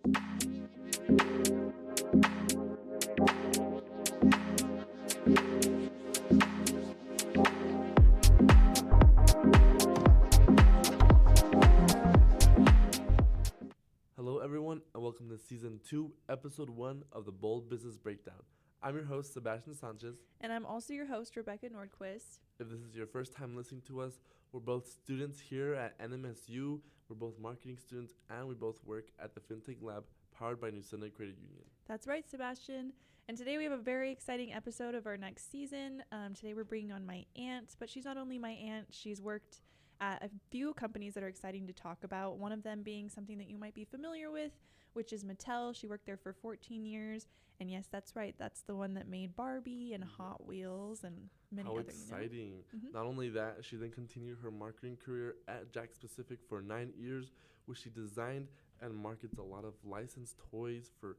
Hello, everyone, and welcome to Season 2, Episode 1 of the Bold Business Breakdown. I'm your host, Sebastian Sanchez. And I'm also your host, Rebecca Nordquist. If this is your first time listening to us, we're both students here at NMSU. We're both marketing students, and we both work at the FinTech Lab powered by Newsenda Credit Union. That's right, Sebastian. And today we have a very exciting episode of our next season. Today we're bringing on my aunt, but she's not only my aunt, she's worked at a few companies that are exciting to talk about. One of them being something that you might be familiar with, which is Mattel. She worked there for 14 years. And yes, that's right. That's the one that made Barbie and Hot Wheels and many other. How exciting. Not only that, she then continued her marketing career at Jakks Pacific for 9 years, where she designed and markets a lot of licensed toys for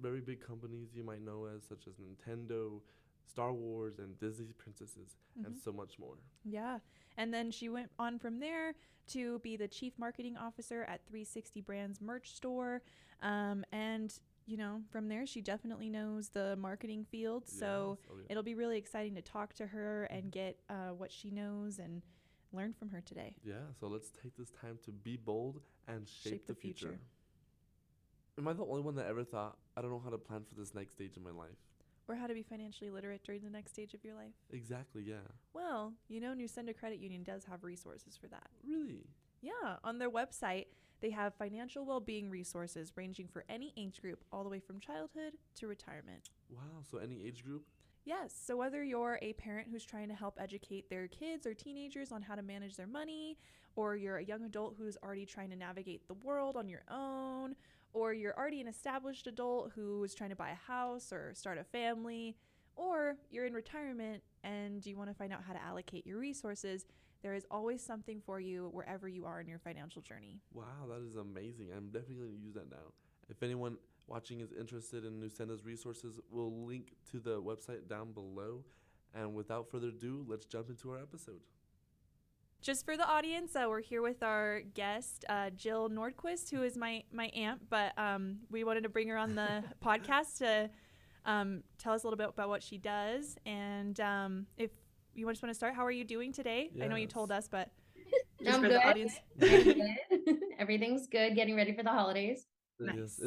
very big companies you might know as, such as Nintendo, Star Wars, and Disney princesses, and so much more. Yeah. And then she went on from there to be the chief marketing officer at 360 Brands merch store. And you know, from there, she definitely knows the marketing field. So it'll be really exciting to talk to her and get what she knows and learn from her today. Yeah, so let's take this time to be bold and shape the future. Am I the only one that ever thought, I don't know how to plan for this next stage of my life? Or how to be financially literate during the next stage of your life? Exactly, yeah. Well, you know, Newsenda Credit Union does have resources for that. Really? Yeah, on their website, they have financial well-being resources ranging for any age group, all the way from childhood to retirement. Wow, so any age group? Yes, so whether you're a parent who's trying to help educate their kids or teenagers on how to manage their money, or you're a young adult who's already trying to navigate the world on your own, or you're already an established adult who is trying to buy a house or start a family, or you're in retirement and you want to find out how to allocate your resources, there is always something for you wherever you are in your financial journey. Wow, that is amazing. I'm definitely going to use that now. If anyone watching is interested in Newsenda's resources, we'll link to the website down below. And without further ado, let's jump into our episode. Just for the audience, we're here with our guest, Jill Nordquist, who is my aunt, but we wanted to bring her on the podcast to tell us a little bit about what she does. And if you just want to start, how are you doing today? Yes. I know you told us, but just I'm for good. the audience. Good. Everything's good, getting ready for the holidays. Nice.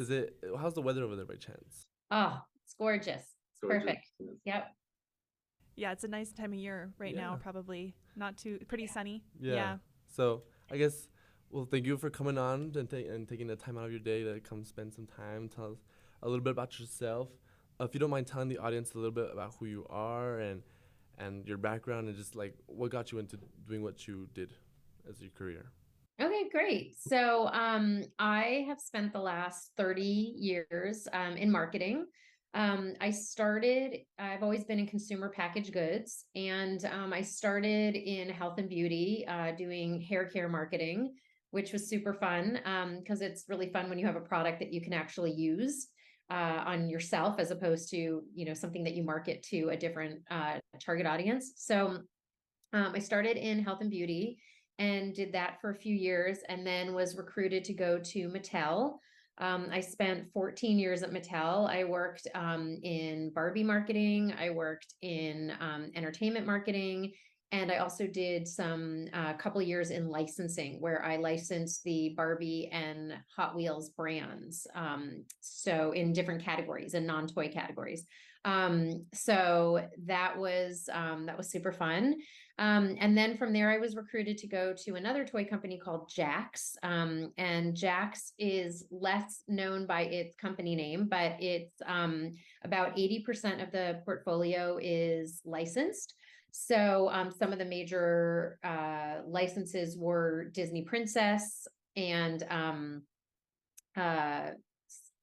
How's the weather over there by chance? Oh, it's gorgeous. Perfect. Yep. Yeah, it's a nice time of year right now, probably not too pretty sunny. Yeah. So I guess, well, thank you for coming on and taking the time out of your day to come spend some time. Tell us a little bit about yourself. If you don't mind telling the audience a little bit about who you are and your background and just like what got you into doing what you did as your career. Okay, great. So I have spent the last 30 years in marketing. I've always been in consumer packaged goods, and I started in health and beauty doing hair care marketing, which was super fun because it's really fun when you have a product that you can actually use on yourself as opposed to, you know, something that you market to a different target audience. So I started in health and beauty and did that for a few years and then was recruited to go to Mattel. I spent 14 years at Mattel. I worked in Barbie marketing. I worked in entertainment marketing. And I also did some couple of years in licensing where I licensed the Barbie and Hot Wheels brands. So in different categories and non-toy categories. So that was super fun. And then from there, I was recruited to go to another toy company called Jakks. And Jakks is less known by its company name, but it's about 80% of the portfolio is licensed. So some of the major licenses were Disney Princess and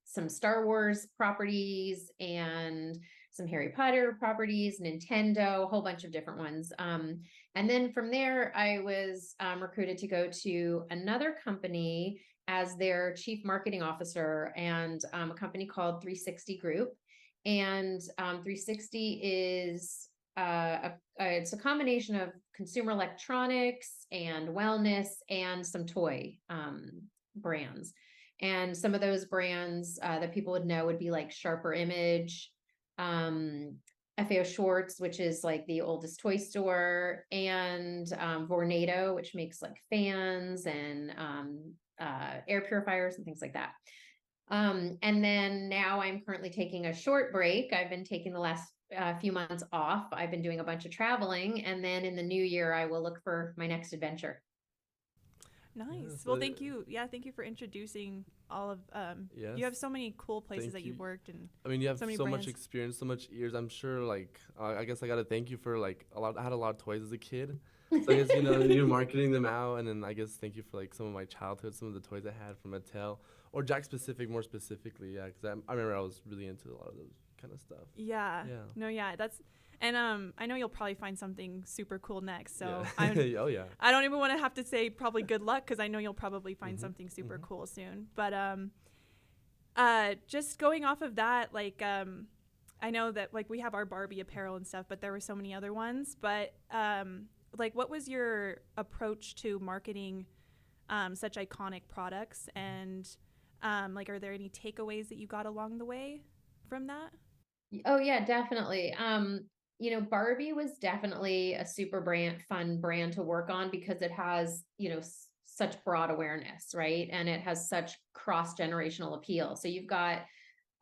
some Star Wars properties and some Harry Potter properties, Nintendo, a whole bunch of different ones. And then from there, I was recruited to go to another company as their chief marketing officer and a company called 360 Group. And 360 is it's a combination of consumer electronics and wellness and some toy brands. And some of those brands that people would know would be like Sharper Image, FAO Schwartz, which is like the oldest toy store, and Vornado, which makes like fans and air purifiers and things like that. And then now I'm currently taking a short break. I've been taking the last few months off. I've been doing a bunch of traveling, and then in the new year, I will look for my next adventure. Nice. so Well, thank you. Yeah, thank you for introducing all of. yes. You have so many cool places Thank that you've you. worked in. I mean, you have so many so much brands. experience, so much years. I'm sure, like, I guess I gotta thank you for like a lot. I had a lot of toys as a kid, so I guess you're marketing them out, and then I guess thank you for like some of my childhood, some of the toys I had from Mattel or Jakks Pacific more specifically. Yeah, because I remember I was really into a lot of those kind of stuff. Yeah. Yeah. No, yeah, that's. And I know you'll probably find something super cool next. So yeah. Oh yeah. I don't even want to have to say probably good luck because I know you'll probably find something super Mhm. cool soon. But just going off of that, like I know that like we have our Barbie apparel and stuff, but there were so many other ones. But like, what was your approach to marketing such iconic products? And like, are there any takeaways that you got along the way from that? Oh yeah, definitely. Barbie was definitely a super fun brand to work on because it has, such broad awareness, right? And it has such cross-generational appeal. So you've got,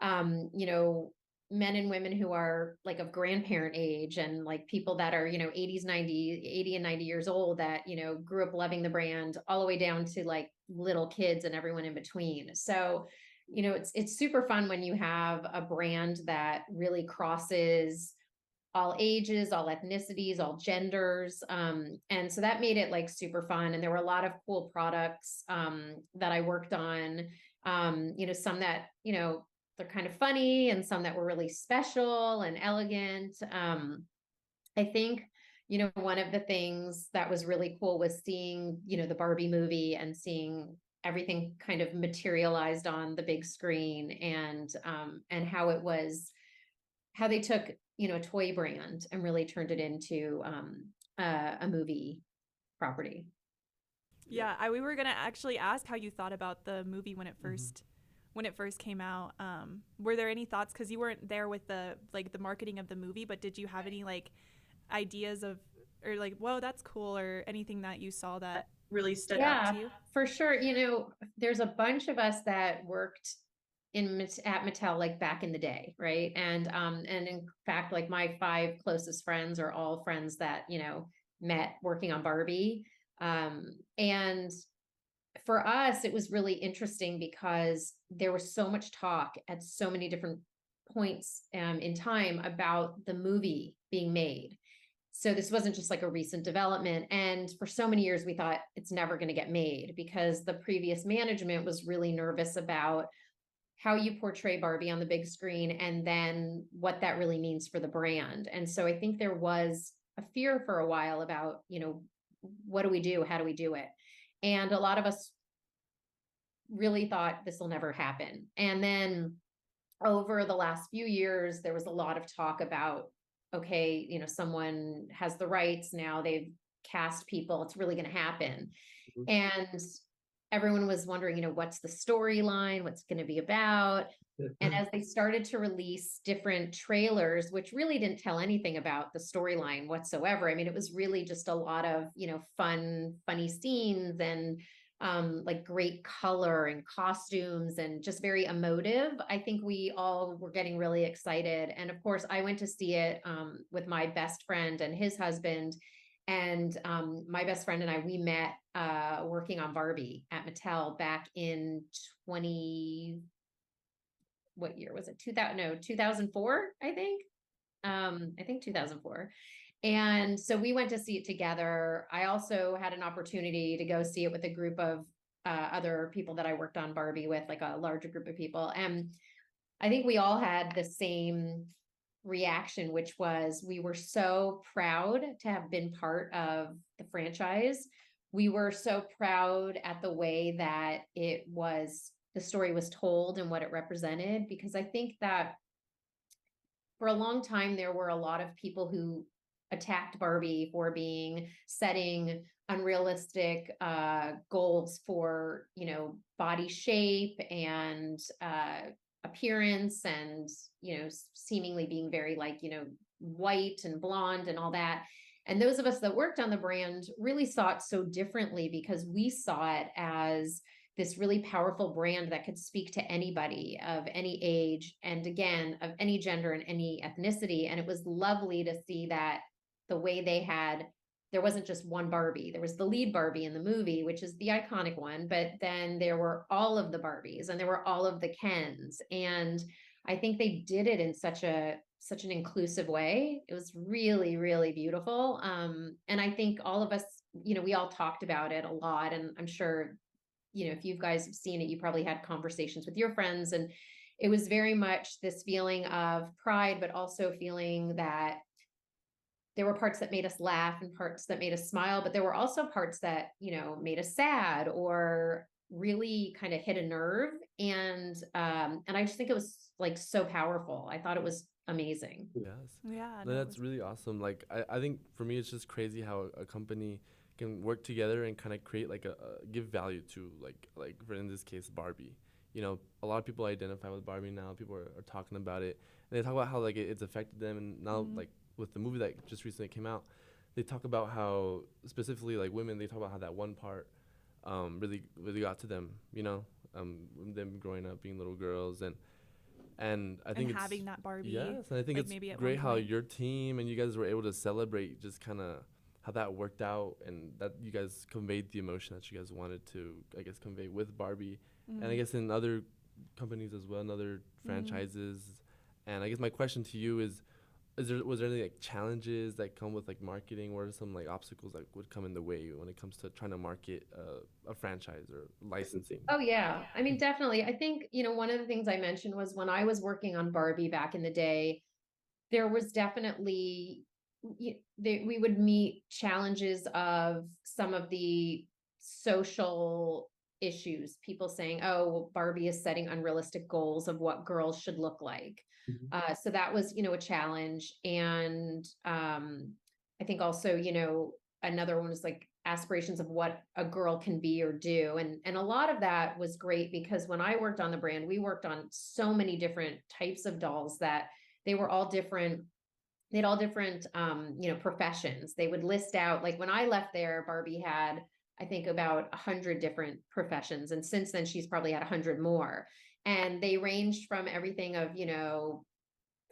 um, you know, men and women who are like of grandparent age and like people that are, 80s, 80 and 90 years old that, grew up loving the brand all the way down to like little kids and everyone in between. So, it's super fun when you have a brand that really crosses all ages, all ethnicities, all genders. And so that made it like super fun. And there were a lot of cool products that I worked on. Some that, they're kind of funny and some that were really special and elegant. I think, one of the things that was really cool was seeing, the Barbie movie and seeing everything kind of materialized on the big screen and how they took, a toy brand and really turned it into a movie property. Yeah, we were gonna actually ask how you thought about the movie when it first came out. Were there any thoughts? Because you weren't there with the marketing of the movie, but did you have any like ideas of or like, whoa, that's cool, or anything that you saw that really stood out to you? For sure. There's a bunch of us that worked at Mattel like back in the day, right? And in fact, like my 5 closest friends are all friends that met working on Barbie. And for us, it was really interesting because there was so much talk at so many different points in time about the movie being made. So this wasn't just like a recent development. And for so many years, we thought it's never going to get made because the previous management was really nervous about how you portray Barbie on the big screen and then what that really means for the brand. And so I think there was a fear for a while about, what do we do? How do we do it? And a lot of us really thought this will never happen. And then over the last few years, there was a lot of talk about, okay, someone has the rights now, they've cast people, it's really going to happen. Mhm. And everyone was wondering, what's the storyline, what's going to be about. And as they started to release different trailers, which really didn't tell anything about the storyline whatsoever. I mean, it was really just a lot of, funny scenes and like great color and costumes and just very emotive. I think we all were getting really excited. And of course, I went to see it with my best friend and his husband. And my best friend and I, we met working on Barbie at Mattel back in what year was it? 2000, no, 2004, I think. I think 2004. And so we went to see it together. I also had an opportunity to go see it with a group of other people that I worked on Barbie with, like a larger group of people. And I think we all had the same reaction, which was we were so proud to have been part of the franchise. We were so proud at the way that the story was told and what it represented, because I think that for a long time, there were a lot of people who attacked Barbie for setting unrealistic goals for, body shape and appearance, and, seemingly being very like, white and blonde and all that. And those of us that worked on the brand really saw it so differently, because we saw it as this really powerful brand that could speak to anybody of any age, and again, of any gender and any ethnicity. And it was lovely to see that the way there wasn't just one Barbie. There was the lead Barbie in the movie, which is the iconic one, but then there were all of the Barbies and there were all of the Kens. And I think they did it in such an inclusive way. It was really, really beautiful. And I think all of us, we all talked about it a lot. And I'm sure, if you guys have seen it, you probably had conversations with your friends. And it was very much this feeling of pride, but also feeling that there were parts that made us laugh and parts that made us smile, but there were also parts that, made us sad or really kind of hit a nerve. And I just think it was like so powerful. I thought it was amazing. Yes. Yeah, No, no, it that's was really awesome. Like I think for me it's just crazy how a company can work together and kind of create like give value to like for in this case Barbie. A lot of people identify with Barbie now. People are talking about it, and they talk about how like it's affected them. And now like with the movie that just recently came out, they talk about how specifically like women. They talk about how that one part really really got to them. Them growing up being little girls, and I think it's having that Barbie. yes, and I think like, it's maybe at great one how point. your team and you guys were able to celebrate just kind of how that worked out, and that you guys conveyed the emotion that you guys wanted to, I guess, convey with Barbie, and I guess in other companies as well, and other franchises. And I guess my question to you is was there any like challenges that come with like marketing, or some like obstacles that would come in the way when it comes to trying to market a franchise or licensing? Oh yeah. I mean, definitely. I think, one of the things I mentioned was when I was working on Barbie back in the day, there was definitely we would meet challenges of some of the social issues, people saying, oh, well, Barbie is setting unrealistic goals of what girls should look like. So that was, a challenge. And I think also, another one was like aspirations of what a girl can be or do. And a lot of that was great, because when I worked on the brand, we worked on so many different types of dolls that they were all different. They had all different, professions. They would list out, like when I left there, Barbie had, I think, about 100 different professions. And since then, she's probably had 100 more. And they ranged from everything of,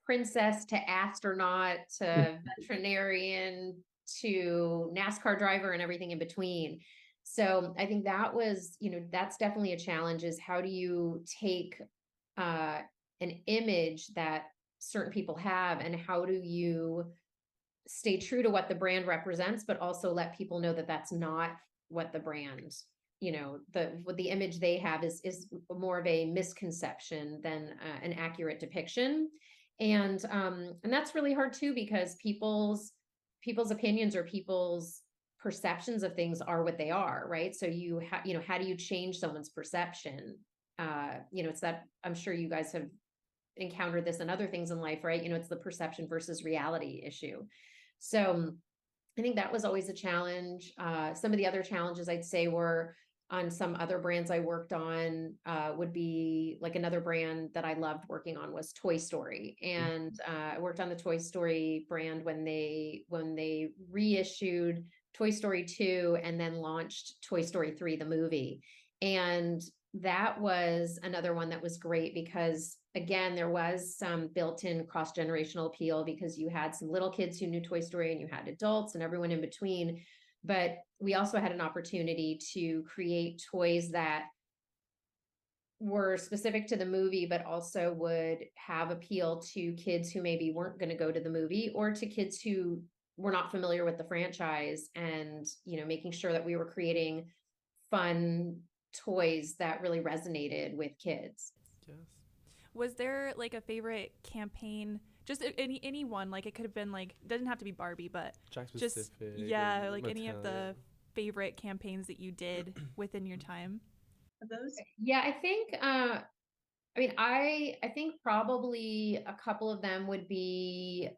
princess to astronaut to veterinarian to NASCAR driver and everything in between. So I think that was, that's definitely a challenge, is how do you take an image that certain people have, and how do you stay true to what the brand represents, but also let people know that that's not what the brand, what the image they have is more of a misconception than an accurate depiction. And that's really hard too, because people's opinions or people's perceptions of things are what they are, right? So how do you change someone's perception? It's that, I'm sure you guys have encountered this and other things in life, right? It's the perception versus reality issue. So I think that was always a challenge. Some of the other challenges I'd say were on some other brands I worked on, would be like another brand that I loved working on was Toy Story. And I worked on the Toy Story brand when they reissued Toy Story 2 and then launched Toy Story 3, the movie. And that was another one that was great, because again, there was some built-in cross-generational appeal, because you had some little kids who knew Toy Story and you had adults and everyone in between. But we also had an opportunity to create toys that were specific to the movie, but also would have appeal to kids who maybe weren't going to go to the movie, or to kids who were not familiar with the franchise, and, making sure that we were creating fun toys that really resonated with kids. Yes. Was there like a favorite campaign? Just any one, like it could have been like, doesn't have to be Barbie, but Jakks just Pacific, like any of Mattel, the favorite campaigns that you did within your time. Of those? Yeah, I think I think probably a couple of them would be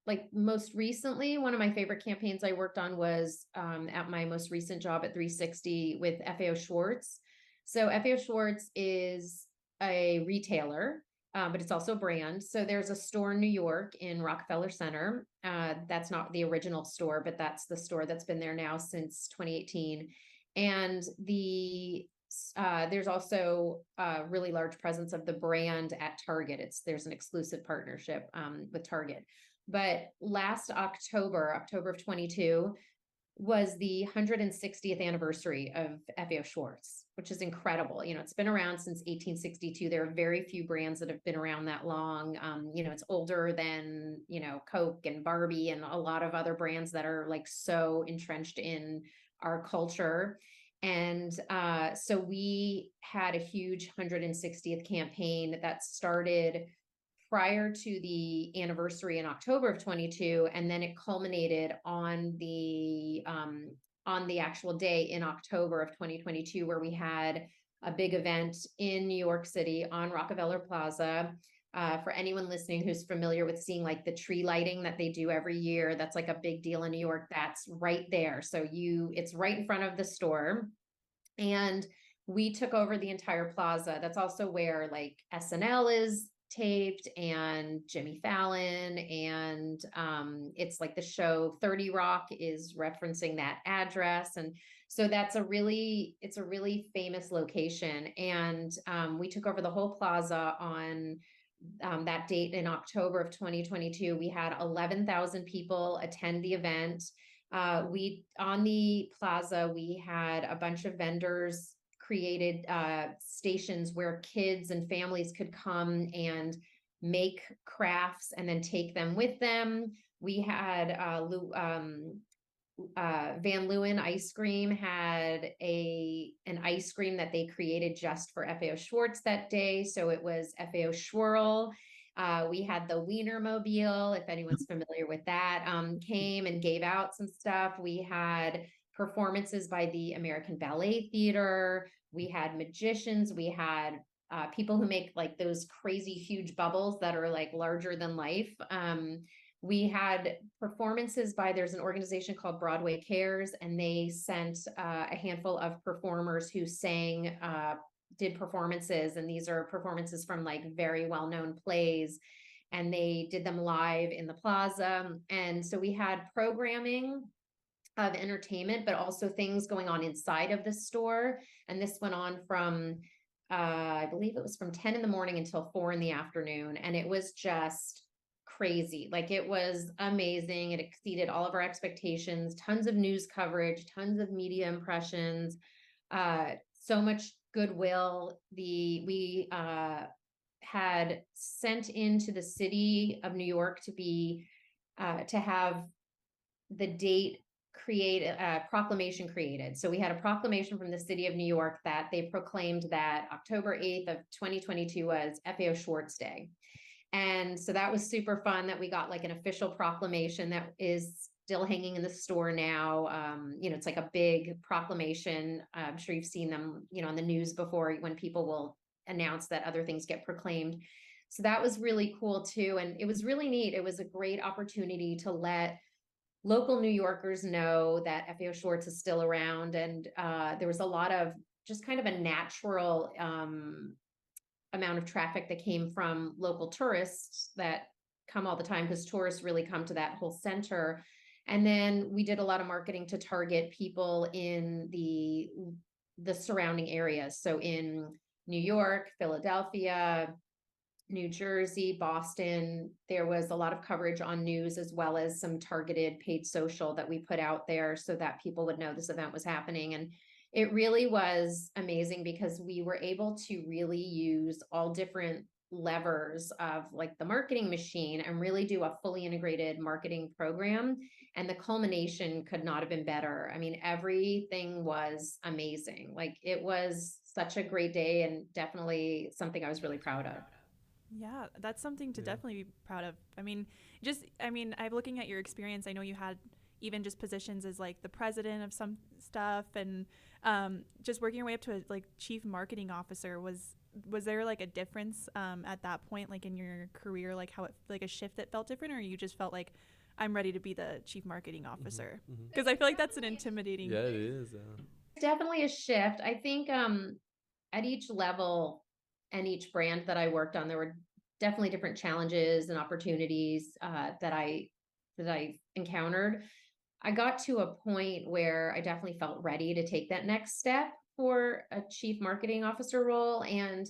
like most recently, one of my favorite campaigns I worked on was at my most recent job at 360 with FAO Schwartz. So FAO Schwartz is a retailer, but it's also a brand. So there's a store in New York in Rockefeller Center. That's not the original store, but that's the store that's been there now since 2018. And there's also a really large presence of the brand at Target. There's an exclusive partnership with Target. But last October of 22, was the 160th anniversary of FAO Schwartz, which is incredible. You know, it's been around since 1862. There are very few brands that have been around that long. You know, it's older than, you know, Coke and Barbie and a lot of other brands that are like so entrenched in our culture. And so we had a huge 160th campaign that started prior to the anniversary in October of 22, and then it culminated on the actual day in October of 2022, where we had a big event in New York City on Rockefeller Plaza. For anyone listening who's familiar with seeing like the tree lighting that they do every year, that's like a big deal in New York. That's right there. So it's right in front of the store. And we took over the entire plaza. That's also where like SNL is taped and Jimmy Fallon, and it's like the show 30 Rock is referencing that address. And so it's a really famous location. And we took over the whole plaza on that date in October of 2022. We had 11,000 people attend the event. On the plaza, we had a bunch of vendors created stations where kids and families could come and make crafts and then take them with them. We had Van Leeuwen Ice Cream had an ice cream that they created just for FAO Schwartz that day. So it was FAO Schwirl. We had the Wienermobile, if anyone's familiar with that, came and gave out some stuff. We had performances by the American Ballet Theater. We had magicians. We had people who make like those crazy huge bubbles that are like larger than life. We had performances there's an organization called Broadway Cares, and they sent a handful of performers who did performances. And these are performances from like very well-known plays, and they did them live in the plaza. And so we had programming of entertainment, but also things going on inside of the store. And this went on from, I believe it was from 10 in the morning until 4 in the afternoon. And it was just crazy. Like it was amazing. It exceeded all of our expectations, tons of news coverage, tons of media impressions, so much goodwill. We had sent into the city of New York to have the date proclamation created. So we had a proclamation from the city of New York that they proclaimed that October 8th of 2022 was FAO Schwartz Day. And so that was super fun that we got like an official proclamation that is still hanging in the store now. You know, it's like a big proclamation. I'm sure you've seen them, you know, on the news before when people will announce that other things get proclaimed. So that was really cool too. And it was really neat. It was a great opportunity to let local New Yorkers know that FAO Schwartz is still around. And there was a lot of just kind of a natural amount of traffic that came from local tourists that come all the time, because tourists really come to that whole center. And then we did a lot of marketing to target people in the surrounding areas. So in New York, Philadelphia, New Jersey, Boston, there was a lot of coverage on news, as well as some targeted paid social that we put out there so that people would know this event was happening. And it really was amazing because we were able to really use all different levers of like the marketing machine and really do a fully integrated marketing program. And the culmination could not have been better. I mean, everything was amazing. Like it was such a great day, and definitely something I was really proud of. Yeah, that's something to Yeah. definitely be proud of. I'm looking at your experience. I know you had, even just positions as like the president of some stuff, and just working your way up to a like chief marketing officer. Was there like a difference at that point, like in your career, like how it, like a shift that felt different, or you just felt like I'm ready to be the chief marketing officer? Because I feel like that's an intimidating. Yeah, it is. Definitely a shift. I think at each level and each brand that I worked on, there were definitely different challenges and opportunities that I encountered. I got to a point where I definitely felt ready to take that next step for a chief marketing officer role. And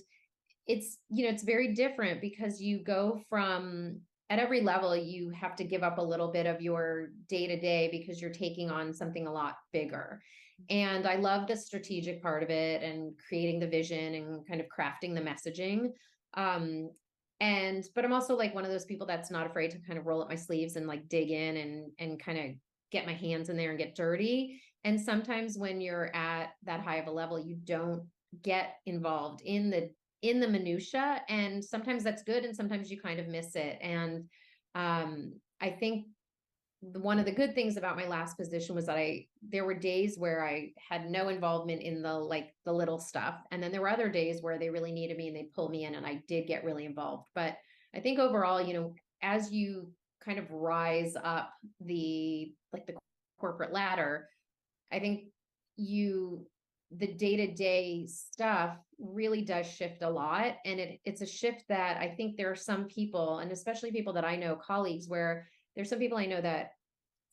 it's, it's very different because you go from, at every level, you have to give up a little bit of your day to day because you're taking on something a lot bigger. And I love the strategic part of it and creating the vision and kind of crafting the messaging. But I'm also like one of those people that's not afraid to kind of roll up my sleeves and like dig in and kind of get my hands in there and get dirty. And sometimes when you're at that high of a level, you don't get involved in the minutia, and sometimes that's good and sometimes you kind of miss it. And I think one of the good things about my last position was that there were days where I had no involvement in the little stuff, and then there were other days where they really needed me and they pulled me in and I did get really involved. But I think overall, as you kind of rise up the corporate ladder, I think the day-to-day stuff really does shift a lot. And it's a shift that I think there are some people, and especially people that I know, colleagues, where there's some people I know that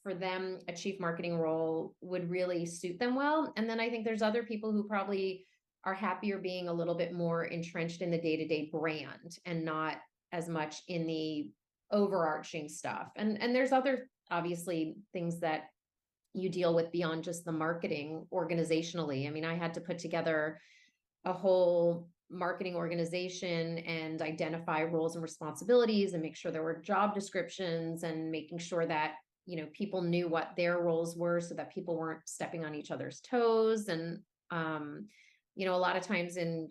for them, a chief marketing role would really suit them well. And then I think there's other people who probably are happier being a little bit more entrenched in the day-to-day brand and not as much in the overarching stuff. And there's other, obviously, things that you deal with beyond just the marketing organizationally. I mean, I had to put together a whole marketing organization and identify roles and responsibilities and make sure there were job descriptions and making sure that, people knew what their roles were so that people weren't stepping on each other's toes. And, a lot of times in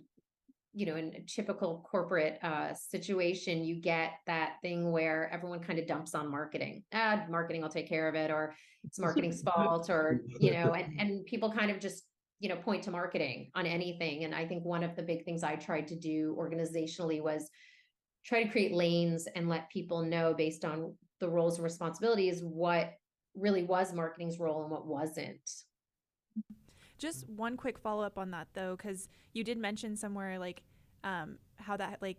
a typical corporate situation, you get that thing where everyone kind of dumps on marketing. Marketing will take care of it, or it's marketing's fault, or, and people kind of just, point to marketing on anything. And I think one of the big things I tried to do organizationally was try to create lanes and let people know based on the roles and responsibilities what really was marketing's role and what wasn't. Just one quick follow-up on that, though, because you did mention somewhere like how that like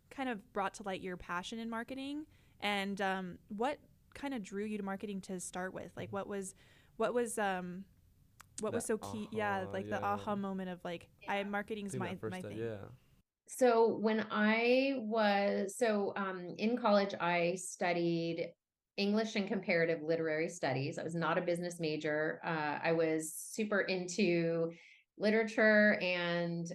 kind of brought to light your passion in marketing, and what kind of drew you to marketing to start with? Like what was so key? The aha moment of like, marketing's my thing. Yeah. So when I was in college, I studied English and comparative literary studies. I was not a business major. I was super into literature and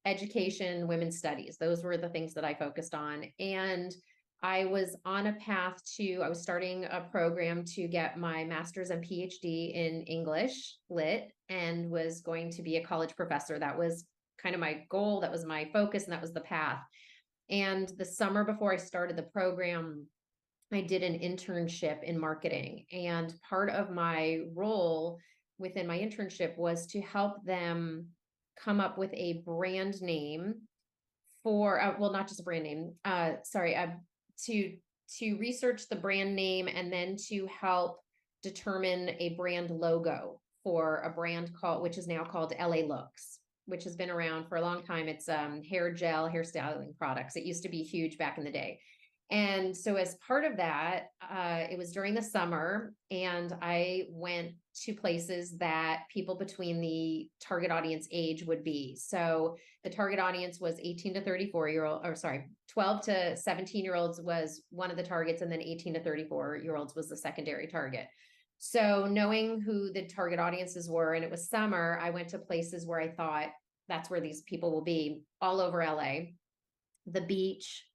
education, women's studies. Those were the things that I focused on. And I was on a path I was starting a program to get my master's and PhD in English lit, and was going to be a college professor. That was kind of my goal. That was my focus. And that was the path. And the summer before I started the program, I did an internship in marketing. And part of my role within my internship was to help them come up with a brand name for, not just a brand name, to research the brand name and then to help determine a brand logo for a brand which is now called LA Looks, which has been around for a long time. It's hair gel, hair styling products. It used to be huge back in the day. And so as part of that, it was during the summer, and I went to places that people between the target audience age would be. So the target audience was 18 to 12 to 17-year-olds was one of the targets, and then 18 to 34-year-olds was the secondary target. So knowing who the target audiences were, and it was summer, I went to places where I thought that's where these people will be, all over LA, the beach,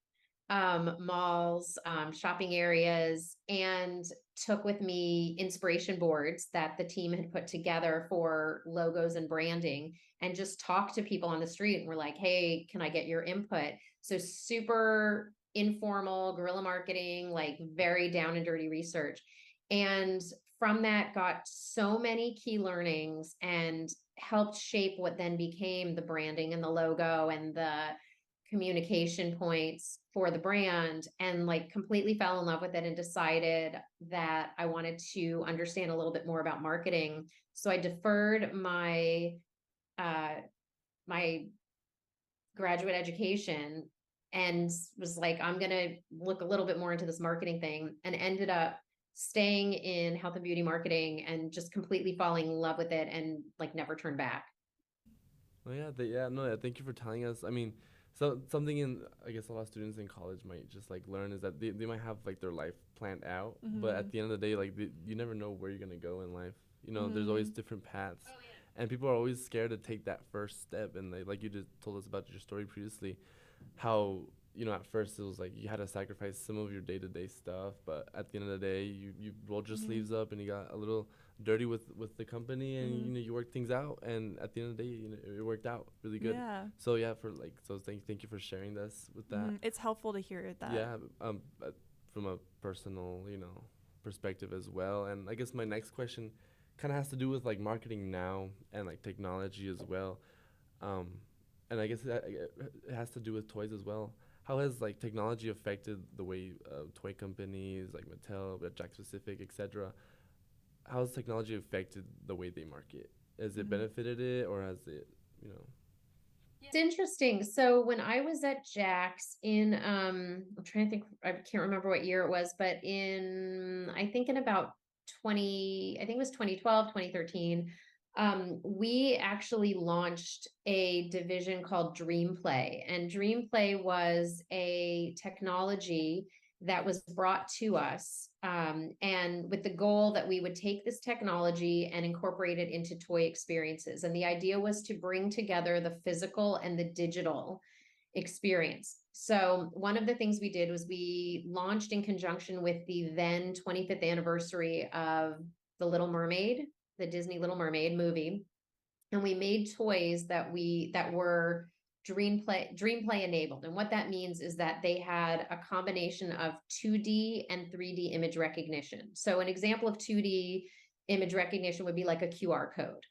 malls, shopping areas, and took with me inspiration boards that the team had put together for logos and branding, and just talked to people on the street and were like, hey, can I get your input? So super informal guerrilla marketing, like very down and dirty research. And from that, got so many key learnings and helped shape what then became the branding and the logo and the communication points for the brand, and like completely fell in love with it and decided that I wanted to understand a little bit more about marketing. So I deferred uh my graduate education and was like, I'm going to look a little bit more into this marketing thing, and ended up staying in health and beauty marketing and just completely falling in love with it and like never turned back. Oh yeah, yeah, no, yeah, thank you for telling us. I mean, so something in I guess a lot of students in college might just like learn is that they might have like their life planned out, but at the end of the day, like you never know where you're gonna go in life. You know, there's always different paths, and people are always scared to take that first step. And like you just told us about your story previously, how at first it was like you had to sacrifice some of your day-to-day stuff, but at the end of the day you rolled your sleeves up and you got a little dirty with the company, and you worked things out, and at the end of the day it worked out really good. Yeah. So yeah, for like so thank you for sharing this with that. It's helpful to hear that. Yeah, from a personal perspective as well. And I guess my next question kind of has to do with like marketing now and like technology as well. um and I guess it has to do with toys as well. How has like technology affected the way toy companies like Mattel, Jakks Pacific, etc.? How has technology affected the way they market? Has it benefited it, or has it, you know? It's interesting. So when I was at Jack's in I'm trying to think, I can't remember what year it was, but I think in about 20, I think it was 2012, 2013, we actually launched a division called Dream Play. And Dream Play was a technology that was brought to us, and with the goal that we would take this technology and incorporate it into toy experiences. And the idea was to bring together the physical and the digital experience. So one of the things we did was we launched in conjunction with the then 25th anniversary of The Little Mermaid, the Disney Little Mermaid movie. And we made toys that were dream play enabled. And what that means is that they had a combination of 2D and 3D image recognition. So an example of 2D image recognition would be like a QR code.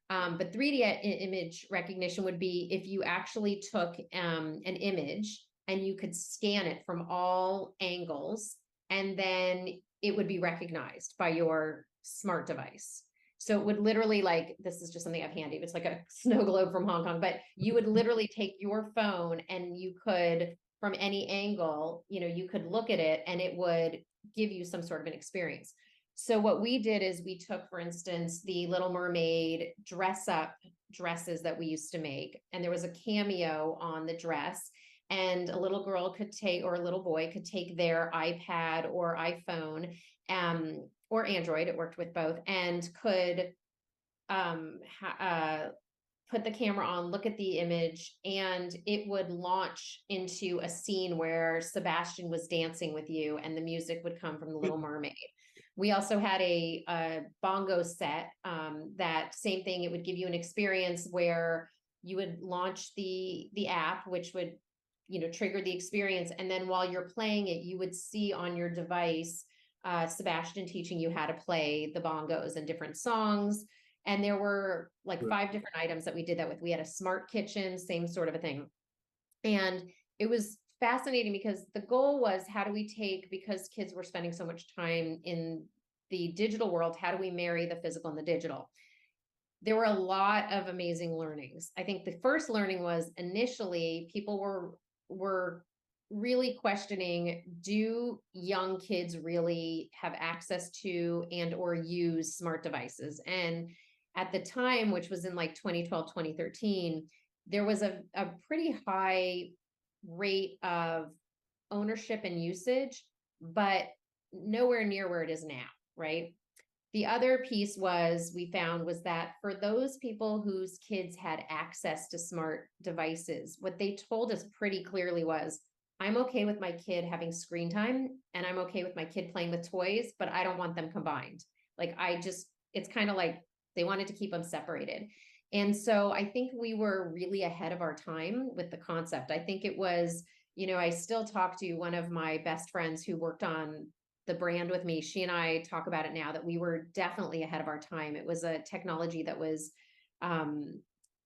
But 3D image recognition would be if you actually took an image and you could scan it from all angles, and then it would be recognized by your smart device. So it would literally, like, this is just something I have handy. It's like a snow globe from Hong Kong, but you would literally take your phone and you could, from any angle, you could look at it and it would give you some sort of an experience. So what we did is we took, for instance, the Little Mermaid dress up dresses that we used to make, and there was a cameo on the dress, and a little girl could take, or a little boy could take their iPad or iPhone, or Android, it worked with both, and could put the camera on, look at the image, and it would launch into a scene where Sebastian was dancing with you and the music would come from the Little Mermaid. We also had a bongo set, that same thing. It would give you an experience where you would launch the app, which would, trigger the experience. And then while you're playing it, you would see on your device, Sebastian teaching you how to play the bongos and different songs. And there were like 5 different items that we did that with. We had a smart kitchen, same sort of a thing. And it was fascinating because the goal was, how do we take, because kids were spending so much time in the digital world, how do we marry the physical and the digital? There were a lot of amazing learnings. I think the first learning was, initially people were really questioning, do young kids really have access to and or use smart devices? And at the time, which was in like 2012, 2013, there was a pretty high rate of ownership and usage, but nowhere near where it is now, right? The other piece we found was that for those people whose kids had access to smart devices, what they told us pretty clearly was, I'm okay with my kid having screen time and I'm okay with my kid playing with toys, but I don't want them combined. Like, it's kind of like they wanted to keep them separated. And so I think we were really ahead of our time with the concept. I think it was, I still talk to one of my best friends who worked on the brand with me, she and I talk about it now that we were definitely ahead of our time. It was a technology that was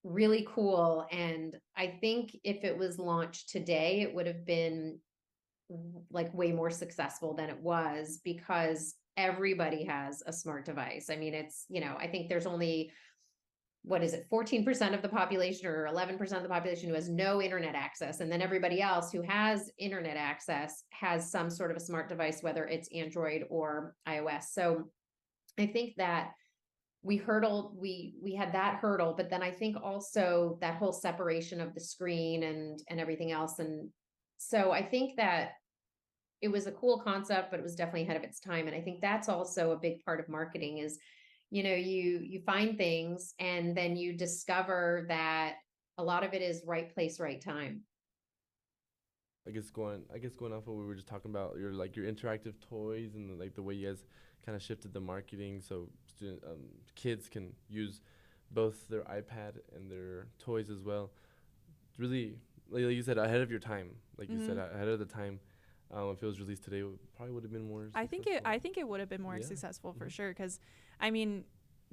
really cool. And I think if it was launched today, it would have been like way more successful than it was, because everybody has a smart device. I mean, it's, I think there's only, what is it, 14% of the population or 11% of the population who has no internet access. And then everybody else who has internet access has some sort of a smart device, whether it's Android or iOS. So I think that we had that hurdle, but then I think also that whole separation of the screen and everything else. And so I think that it was a cool concept, but it was definitely ahead of its time. And I think that's also a big part of marketing is, you find things and then you discover that a lot of it is right place, right time. I guess going off what we were just talking about, your interactive toys and like the way you guys kind of shifted the marketing so kids can use both their iPad and their toys as well. Really, like you said, ahead of your time. Like you said, ahead of the time. If it was released today, it probably would have been more successful. I think it would have been more successful for sure, because I mean,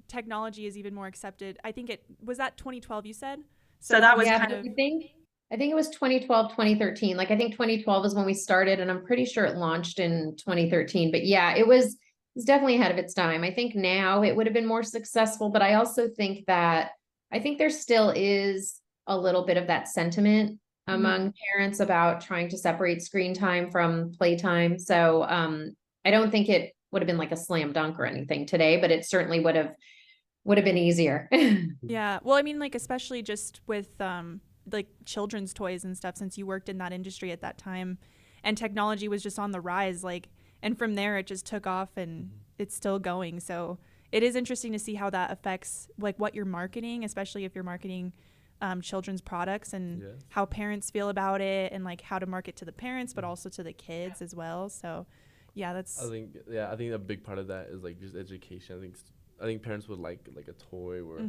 technology is even more accepted. I think it was that 2012 you said. So that was kind of, I think it was 2012, 2013. Like I think 2012 is when we started, and I'm pretty sure it launched in 2013. But yeah, it was definitely ahead of its time. I think now it would have been more successful, but I also think that there still is a little bit of that sentiment among parents about trying to separate screen time from playtime. So I don't think it would have been like a slam dunk or anything today, but it certainly would have been easier. Yeah. Well, I mean, like, especially just with like children's toys and stuff, since you worked in that industry at that time and technology was just on the rise, like, and from there it just took off and it's still going. So it is interesting to see how that affects like what you're marketing, especially if you're marketing children's products, and how parents feel about it, and like how to market to the parents, but also to the kids as well. So yeah, that's, I think a big part of that is like just education. I think parents would like a toy where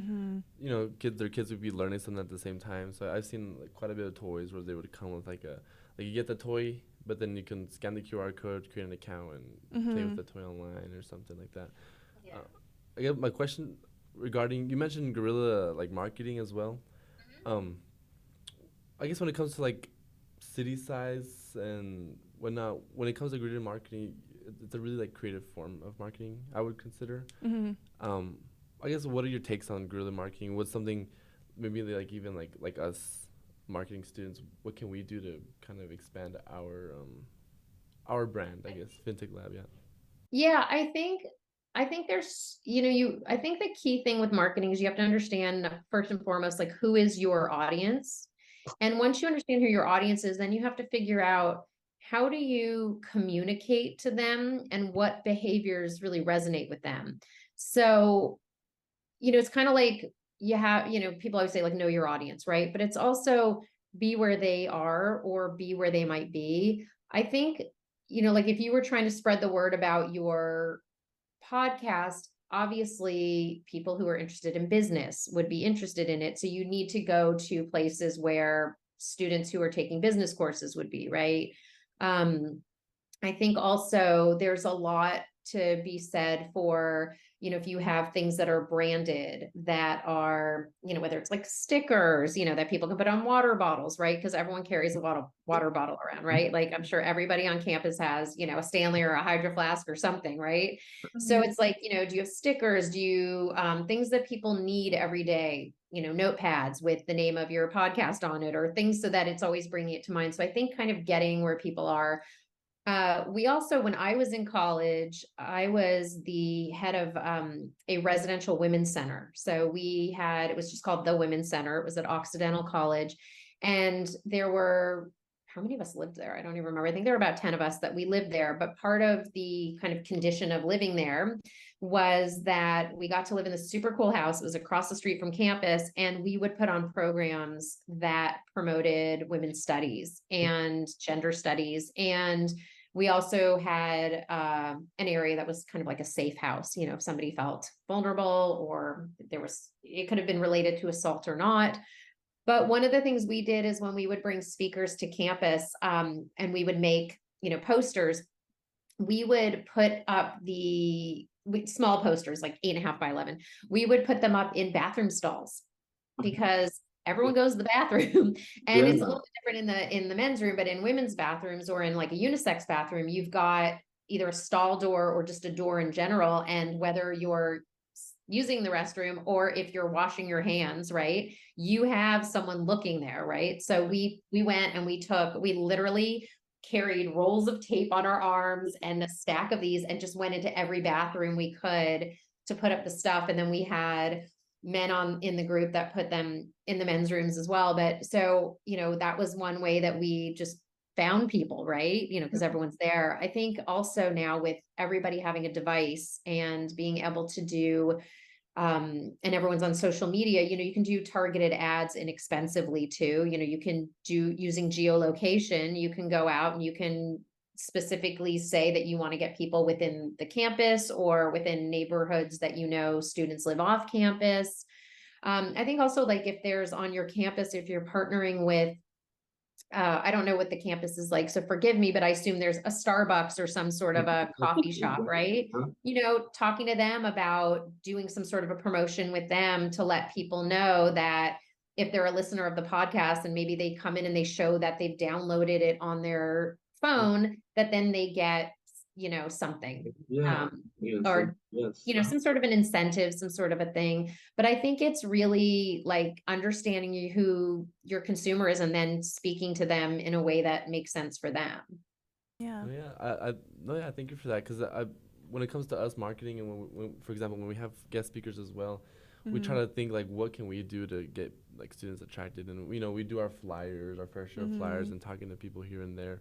their kids would be learning something at the same time. So I've seen like quite a bit of toys where they would come with like you get the toy, but then you can scan the QR code, create an account, and play with the toy online or something like that. Yeah. I guess my question regarding, you mentioned guerrilla like marketing as well. I guess when it comes to like city size and whatnot, when it comes to guerrilla marketing, it's a really like creative form of marketing, I would consider. I guess what are your takes on guerrilla marketing? What's something maybe like even like us marketing students, what can we do to kind of expand our brand, I guess, FinTech Lab? Yeah, I think there's, I think the key thing with marketing is you have to understand first and foremost, like, who is your audience? And once you understand who your audience is, then you have to figure out, how do you communicate to them and what behaviors really resonate with them? So, it's kind of like you have, people always say like, know your audience, right? But it's also be where they are or be where they might be. I think, like if you were trying to spread the word about your podcast, obviously people who are interested in business would be interested in it. So you need to go to places where students who are taking business courses would be, right? I think also there's a lot to be said for, if you have things that are branded that are, whether it's like stickers, that people can put on water bottles, right? Because everyone carries a water bottle around, right? Like I'm sure everybody on campus has, a Stanley or a Hydro Flask or something, right? So it's like, do you have stickers? Do you, things that people need every day, notepads with the name of your podcast on it, or things so that it's always bringing it to mind. So I think kind of getting where people are. We also, when I was in college, I was the head of a residential women's center. So it was just called the Women's Center. It was at Occidental College. And there were, how many of us lived there? I don't even remember. I think there were about 10 of us that we lived there. But part of the kind of condition of living there was that we got to live in this super cool house. It was across the street from campus, and we would put on programs that promoted women's studies and gender studies. And we also had an area that was kind of like a safe house, if somebody felt vulnerable or it could have been related to assault or not. But one of the things we did is when we would bring speakers to campus, and we would make, posters, we would put up small posters, like 8.5 by 11. We would put them up in bathroom stalls because everyone goes to the bathroom and it's a little bit different in the men's room, but in women's bathrooms or in like a unisex bathroom, you've got either a stall door or just a door in general. And whether you're using the restroom or if you're washing your hands, right, you have someone looking there, right? So we went and we literally carried rolls of tape on our arms and a stack of these and just went into every bathroom we could to put up the stuff. And then we had men in the group that put them in the men's rooms as well. But so, that was one way that we just found people, right? Because everyone's there. I think also now with everybody having a device and being able to do, and everyone's on social media, you can do targeted ads inexpensively too. You can do using geolocation, you can go out and you can specifically say that you want to get people within the campus or within neighborhoods that students live off campus. I think also like if there's on your campus, if you're partnering with I don't know what the campus is like, so forgive me, but I assume there's a Starbucks or some sort of a coffee shop, right? Talking to them about doing some sort of a promotion with them to let people know that if they're a listener of the podcast and maybe they come in and they show that they've downloaded it on their phone, that then they get, something. Or some sort of an incentive, some sort of a thing. But I think it's really like understanding who your consumer is and then speaking to them in a way that makes sense for them. Yeah. Thank you for that. Because when it comes to us marketing and when, for example, when we have guest speakers as well, we try to think like, what can we do to get like students attracted? And we do our flyers, our fair share of flyers, and talking to people here and there.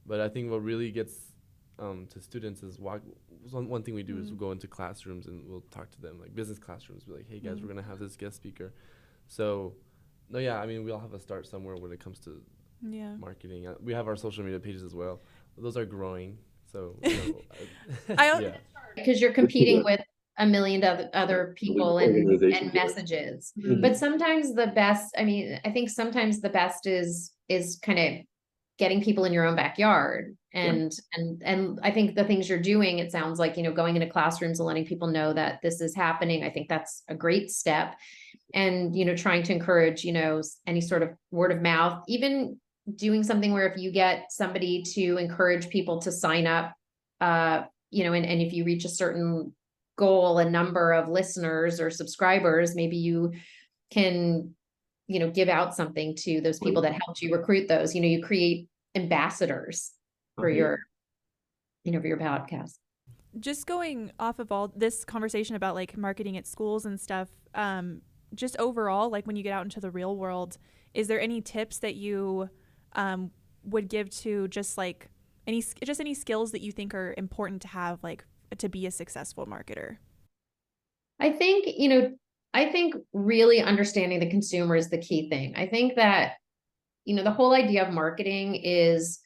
But I think what really gets to students is one thing we do is we'll go into classrooms and we'll talk to them, like business classrooms, be like, hey guys, we're gonna have this guest speaker. So we all have to start somewhere when it comes to marketing. We have our social media pages as well. Those are growing. So because you're competing with a million other people and messages. But sometimes the best, I think sometimes the best is kind of getting people in your own backyard. And I think the things you're doing, it sounds like, going into classrooms and letting people know that this is happening. I think that's a great step. And, trying to encourage, any sort of word of mouth, even doing something where if you get somebody to encourage people to sign up, and if you reach a certain goal, a number of listeners or subscribers, maybe you can, give out something to those people that helped you recruit those. You create ambassadors for your for your podcast. Just going off of all this conversation about like marketing at schools and stuff, just overall, like when you get out into the real world, is there any tips that you would give to just like any skills that you think are important to have, like to be a successful marketer? I think really understanding the consumer is the key thing. I think that the whole idea of marketing is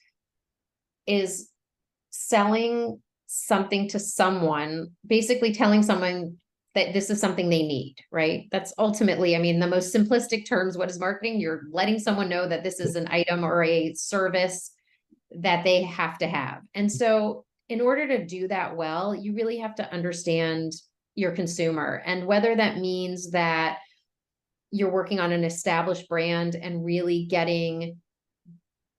selling something to someone, basically telling someone that this is something they need, right? That's ultimately, the most simplistic terms, what is marketing? You're letting someone know that this is an item or a service that they have to have. And so in order to do that well, you really have to understand your consumer, and whether that means that you're working on an established brand and really getting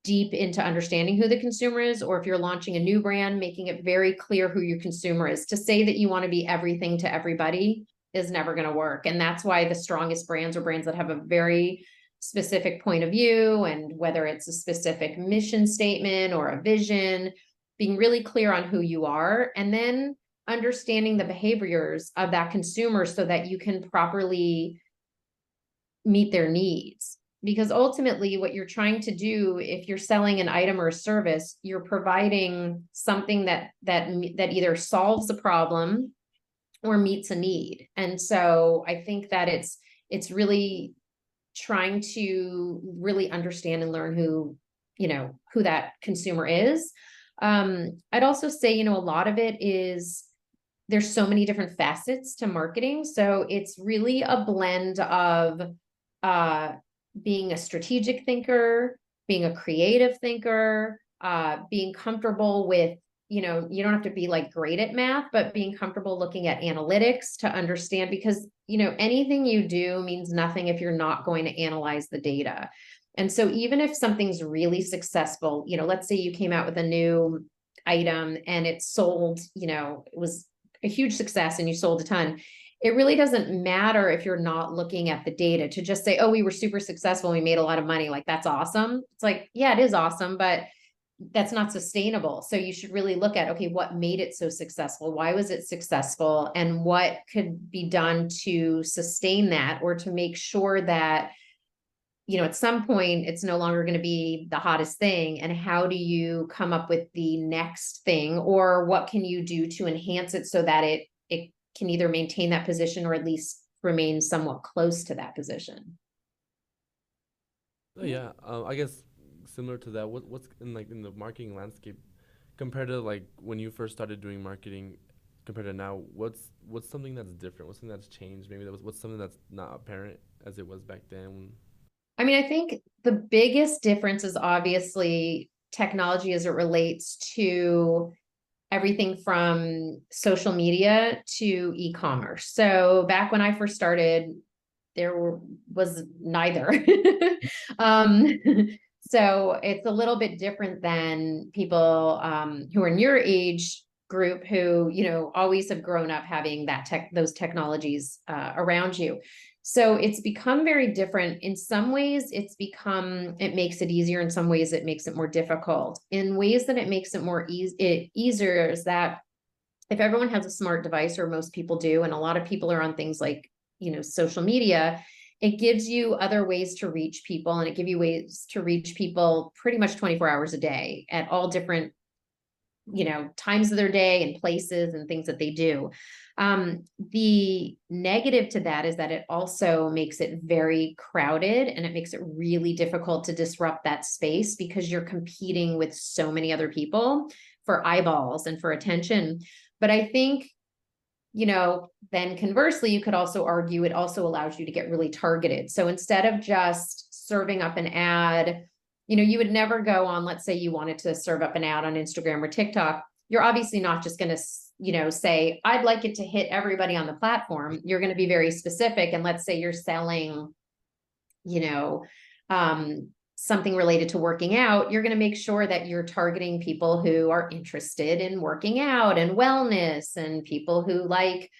deep into understanding who the consumer is, or if you're launching a new brand, making it very clear who your consumer is. To say that you want to be everything to everybody is never going to work. And that's why the strongest brands are brands that have a very specific point of view, and whether it's a specific mission statement or a vision, being really clear on who you are, and then understanding the behaviors of that consumer so that you can properly meet their needs. Because ultimately what you're trying to do, if you're selling an item or a service, you're providing something that either solves a problem or meets a need. And so I think that it's really trying to really understand and learn who that consumer is. I'd also say, a lot of it is, there's so many different facets to marketing. So it's really a blend of being a strategic thinker, being a creative thinker, being comfortable with, you know, you don't have to be like great at math, but being comfortable looking at analytics to understand, because, you know, anything you do means nothing if you're not going to analyze the data. And so even if something's really successful, you know, let's say you came out with a new item and it sold, you know, it was a huge success and you sold a ton. It really doesn't matter if you're not looking at the data to just say, oh, we were super successful, we made a lot of money. Like, that's awesome. It's like, yeah, it is awesome, but that's not sustainable. So you should really look at, okay, what made it so successful? Why was it successful? And what could be done to sustain that, or to make sure that, you know, at some point it's no longer going to be the hottest thing. And how do you come up with the next thing, or what can you do to enhance it so that it can either maintain that position or at least remain somewhat close to that position? Oh, yeah. I guess similar to that, what's in the marketing landscape compared to like when you first started doing marketing compared to now? What's something that's different? What's something that's changed? Maybe what's something that's not apparent as it was back then? I mean, I think the biggest difference is obviously technology as it relates to everything from social media to e-commerce. So back when I first started, was neither. um, so it's a little bit different than people who are in your age group, who, you know, always have grown up having those technologies around you. So it's become very different. In some ways, it makes it easier. In some ways, it makes it more difficult. In ways that it makes it more easier is that if everyone has a smart device, or most people do, and a lot of people are on things like, you know, social media, it gives you other ways to reach people, and it gives you ways to reach people pretty much 24 hours a day at all different, you know, times of their day and places and things that they do. The negative to that is that it also makes it very crowded, and it makes it really difficult to disrupt that space, because you're competing with so many other people for eyeballs and for attention. But I think, you know, then conversely, you could also argue it also allows you to get really targeted. So instead of just serving up an ad, you know, you would never go on, let's say you wanted to serve up an ad on Instagram or TikTok. You're obviously not just going to, you know, say, I'd like it to hit everybody on the platform. You're going to be very specific. And let's say you're selling, you know, something related to working out, you're going to make sure that you're targeting people who are interested in working out and wellness, and people who like,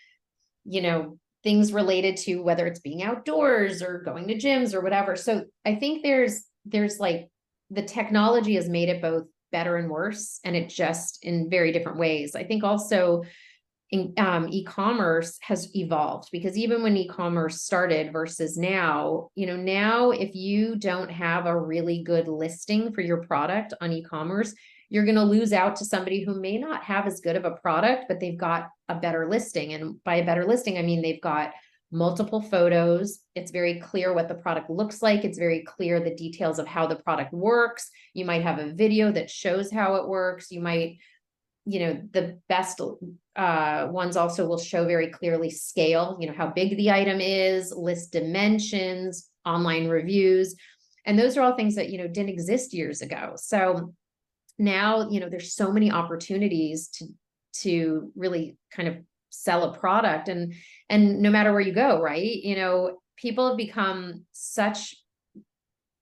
you know, things related to whether it's being outdoors or going to gyms or whatever. So I think there's like, the technology has made it both better and worse, and it just in very different ways. I think also e-commerce has evolved, because even when e-commerce started versus now, you know, now if you don't have a really good listing for your product on e-commerce, you're going to lose out to somebody who may not have as good of a product, but they've got a better listing. And by a better listing, I mean they've got multiple photos. It's very clear what the product looks like. It's very clear the details of how the product works. You might have a video that shows how it works. You might, you know, the best ones also will show very clearly scale, you know, how big the item is, list dimensions, online reviews. And those are all things that, you know, didn't exist years ago. So now, you know, there's so many opportunities to really kind of sell a product, and no matter where you go, right? You know, people have become such,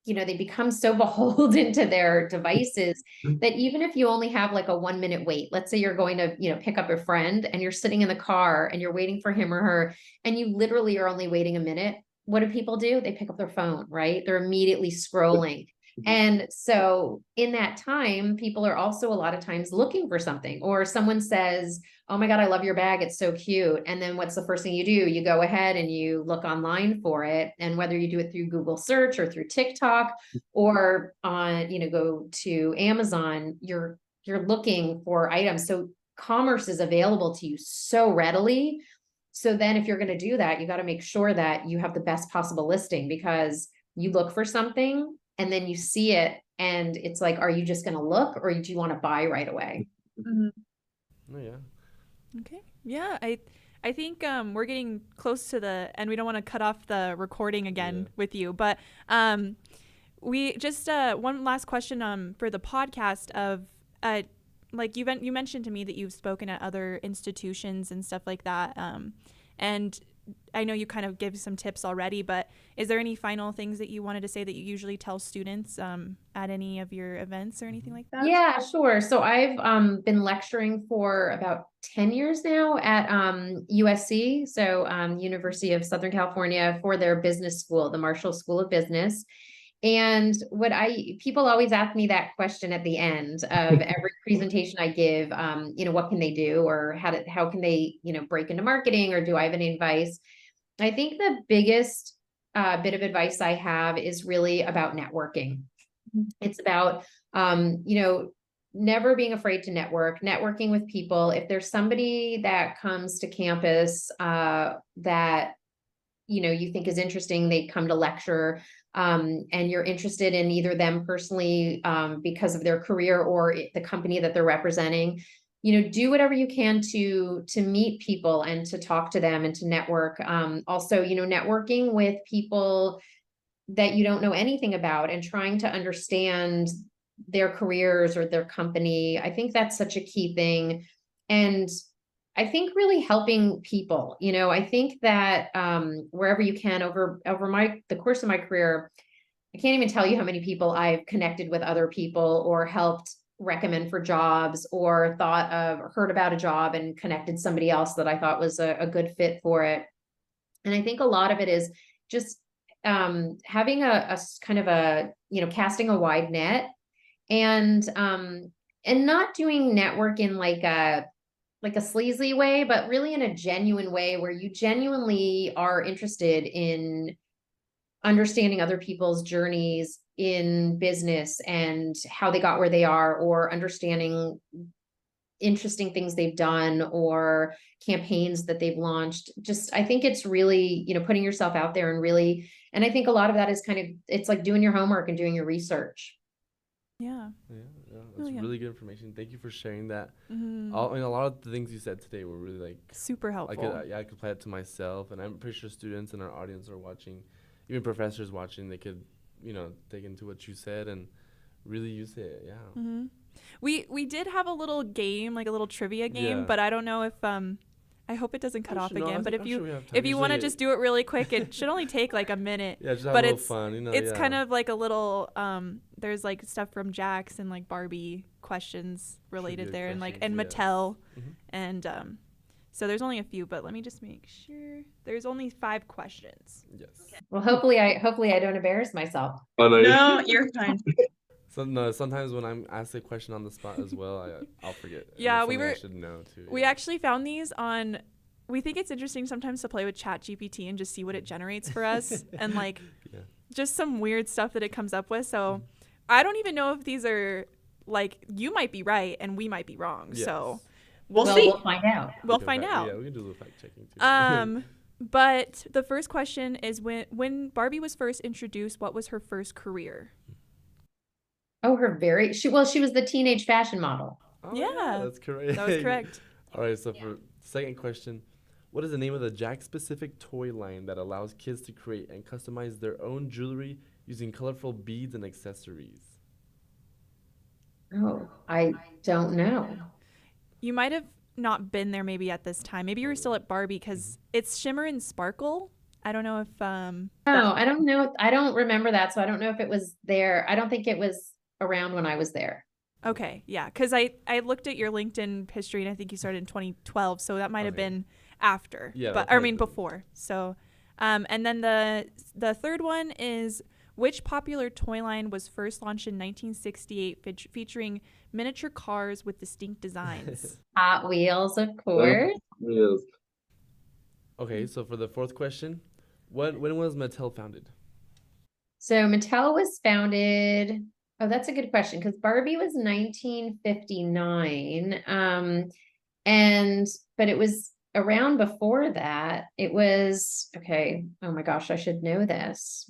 you know, they become so beholden to their devices that even if you only have like a 1 minute wait, let's say you're going to, you know, pick up a friend and you're sitting in the car and you're waiting for him or her, and you literally are only waiting a minute. What do people do? They pick up their phone, right? They're immediately scrolling. And so in that time, people are also a lot of times looking for something, or someone says, oh my God, I love your bag. It's so cute. And then what's the first thing you do? You go ahead and you look online for it. And whether you do it through Google search or through TikTok, or on, you know, go to Amazon, you're looking for items. So commerce is available to you so readily. So then if you're going to do that, you got to make sure that you have the best possible listing, because you look for something and then you see it and it's like, are you just going to look, or do you want to buy right away? Mm-hmm. Oh, yeah. Okay. Yeah, I think we're getting close to the end. We don't want to cut off the recording again with you, but we just one last question for the podcast of like you mentioned to me that you've spoken at other institutions and stuff like that. And I know you kind of give some tips already, but is there any final things that you wanted to say that you usually tell students at any of your events or anything like that? Yeah, sure. So I've been lecturing for about 10 years now at USC, so University of Southern California, for their business school, the Marshall School of Business. And people always ask me that question at the end of every presentation I give, what can they do, or how can they, break into marketing, or do I have any advice? I think the biggest bit of advice I have is really about networking. It's about, never being afraid to networking with people. If there's somebody that comes to campus that, you think is interesting, they come to lecture, and you're interested in either them personally because of their career or the company that they're representing, do whatever you can to meet people and to talk to them and to network. Also, networking with people that you don't know anything about and trying to understand their careers or their company. I think that's such a key thing. And I think really helping people, I think that wherever you can over the course of my career, I can't even tell you how many people I've connected with other people or helped recommend for jobs, or heard about a job and connected somebody else that I thought was a good fit for it. And I think a lot of it is just having a kind of a, casting a wide net, and not doing network in like a sleazy way, but really in a genuine way where you genuinely are interested in understanding other people's journeys in business and how they got where they are, or understanding interesting things they've done or campaigns that they've launched. Just, I think it's really, putting yourself out there and I think a lot of that is it's like doing your homework and doing your research. Yeah. That's really good information. Thank you for sharing that. Mm-hmm. A lot of the things you said today were really super helpful. I could apply it to myself, and I'm pretty sure students in our audience are watching, even professors watching, they could, take into what you said and really use it. Yeah. Mm-hmm. We did have a little game, like a little trivia game, but I don't know if I hope it doesn't cut off again. But if you want to just do it really quick, it should only take like a minute. Yeah, just have a little fun. It's kind of like a little there's like stuff from Jakks and like Barbie questions related there, and Mattel, and so there's only a few. But let me just make sure. There's only 5 questions. Yes. Okay. Well, hopefully I don't embarrass myself. Oh, no, you're fine. Sometimes when I'm asked a question on the spot as well, I'll forget. Yeah, I should know too. We actually found these on. We think it's interesting sometimes to play with ChatGPT and just see what it generates for us, and just some weird stuff that it comes up with. So I don't even know if these are you might be right and we might be wrong. Yes. So we'll see. We'll find out. We'll find out. Yeah, we can do a little fact checking too. But the first question is when Barbie was first introduced, what was her first career? Oh, she was the teenage fashion model. Oh, yeah, that's correct. That was correct. All right, so for second question, what is the name of the Jakks Pacific toy line that allows kids to create and customize their own jewelry using colorful beads and accessories? Oh, I don't know. You might have not been there maybe at this time. Maybe you were still at Barbie, because it's Shimmer and Sparkle. I don't know if I don't know. I don't remember that, so I don't know if it was there. I don't think it was around when I was there. Okay, yeah, because I looked at your LinkedIn history, and I think you started in 2012, so that might have been after. Yeah, but before. So, and then the third one is, which popular toy line was first launched in 1968, featuring miniature cars with distinct designs? Hot Wheels, of course. Yes. Okay, so for the fourth question, when was Mattel founded? So Mattel was founded. Oh, that's a good question, because Barbie was 1959. But it was around before that. It was, okay. Oh my gosh, I should know this.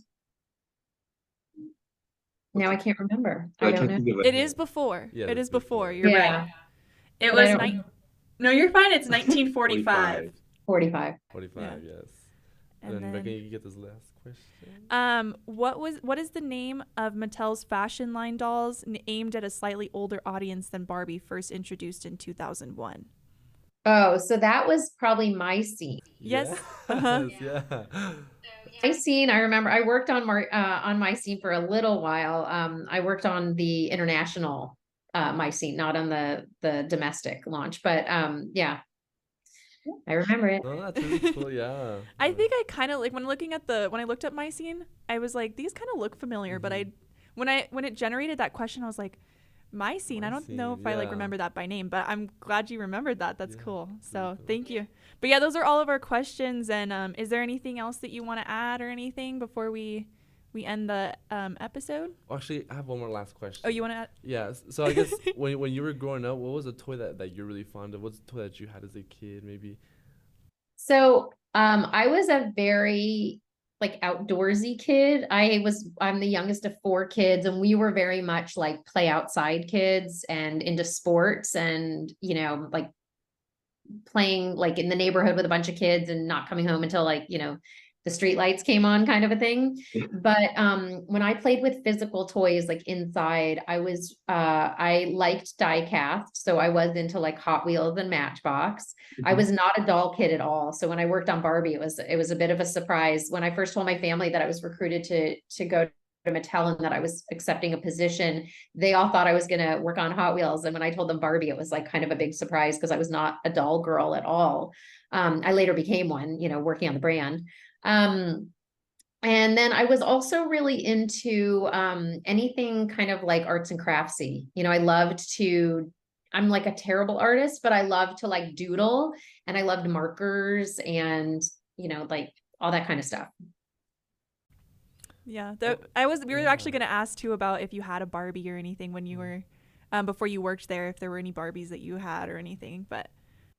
Now I can't remember. I don't know. It is before. Yeah, it is before. You're right. It was no, you're fine. It's 1945. 45. 45, yes. And then then Rebecca, you get this last question. what is the name of Mattel's fashion line dolls aimed at a slightly older audience than Barbie, first introduced in 2001? Oh, so that was probably My Scene. Yes. Yes, Uh-huh. yeah. My Scene, I remember I worked on My Scene for a little while. I worked on the international My Scene, not on the domestic launch, but yeah, I remember it. No, that's really cool. Yeah. I think I kind of like when I looked up My Scene, I was like, these kind of look familiar, but when it generated that question, I was like, My Scene. I My don't know Scene, if I like yeah. remember that by name, but I'm glad you remembered that. That's Yeah, cool. that's So really cool. thank you. But yeah, those are all of our questions. And is there anything else that you want to add or anything before we end the episode? Actually, I have one more last question. Oh, you want to add? Yeah. So I guess when you were growing up, what was a toy that you're really fond of? What's a toy that you had as a kid, maybe? So I was a very like outdoorsy kid. I'm the youngest of 4 kids, and we were very much like play outside kids and into sports and, you know, like playing like in the neighborhood with a bunch of kids and not coming home until like, you know, the street lights came on kind of a thing. But when I played with physical toys like inside, I liked die cast. So I was into like Hot Wheels and Matchbox. I was not a doll kid at all. So when I worked on Barbie, it was a bit of a surprise. When I first told my family that I was recruited to go to Mattel and that I was accepting a position, they all thought I was going to work on Hot Wheels. And when I told them Barbie, it was like kind of a big surprise because I was not a doll girl at all. I later became one, you know, working on the brand. And then I was also really into anything kind of like arts and craftsy. You know, I'm like a terrible artist, but I love to like doodle, and I loved markers and, you know, like all that kind of stuff. Yeah, we were actually going to ask too about if you had a Barbie or anything when you were before you worked there, if there were any Barbies that you had or anything, but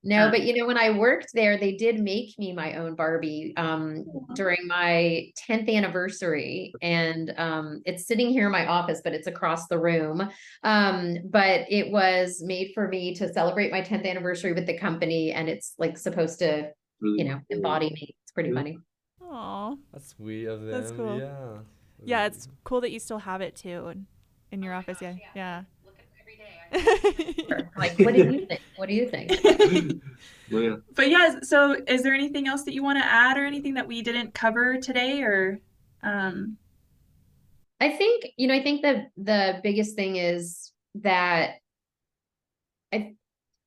No, but you know, when I worked there, they did make me my own Barbie during my 10th anniversary. And it's sitting here in my office, but it's across the room. But it was made for me to celebrate my 10th anniversary with the company. And it's like supposed to, you know, embody me. It's pretty funny. Aw, That's sweet of them. That's cool. Yeah. yeah, it's cool that you still have it too in your office. gosh, Yeah. Look at it every day. Like, what do you think? What do you think? Yeah. But yeah, so is there anything else that you want to add or anything that we didn't cover today or I think the biggest thing is that if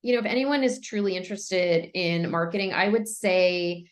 anyone is truly interested in marketing, I would say,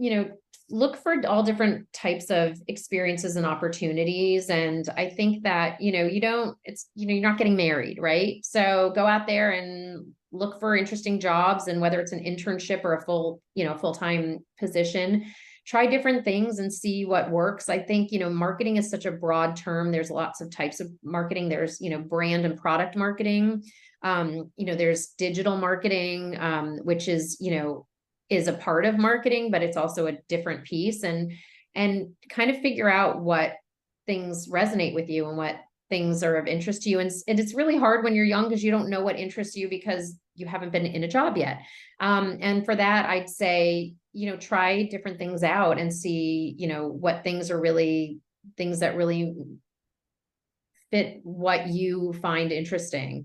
you know, look for all different types of experiences and opportunities. And I think that, you're not getting married, right? So go out there and look for interesting jobs, and whether it's an internship or a full-time position, try different things and see what works. I think, marketing is such a broad term. There's lots of types of marketing. There's, brand and product marketing. There's digital marketing, which is a part of marketing, but it's also a different piece, and kind of figure out what things resonate with you and what things are of interest to you. And it's really hard when you're young because you don't know what interests you because you haven't been in a job yet. And for that, I'd say, try different things out and see, what things are really things that really fit what you find interesting.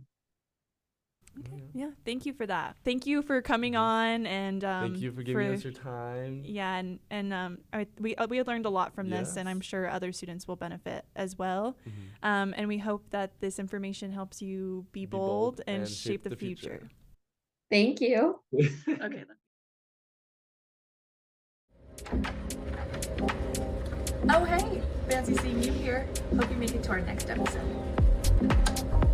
Yeah, thank you for that. Thank you for coming on, and thank you for giving us your time. Yeah, and we learned a lot from this, and I'm sure other students will benefit as well. Mm-hmm. And we hope that this information helps you be bold and shape the future. Thank you. Okay. Oh, hey, fancy seeing you here. Hope you make it to our next episode.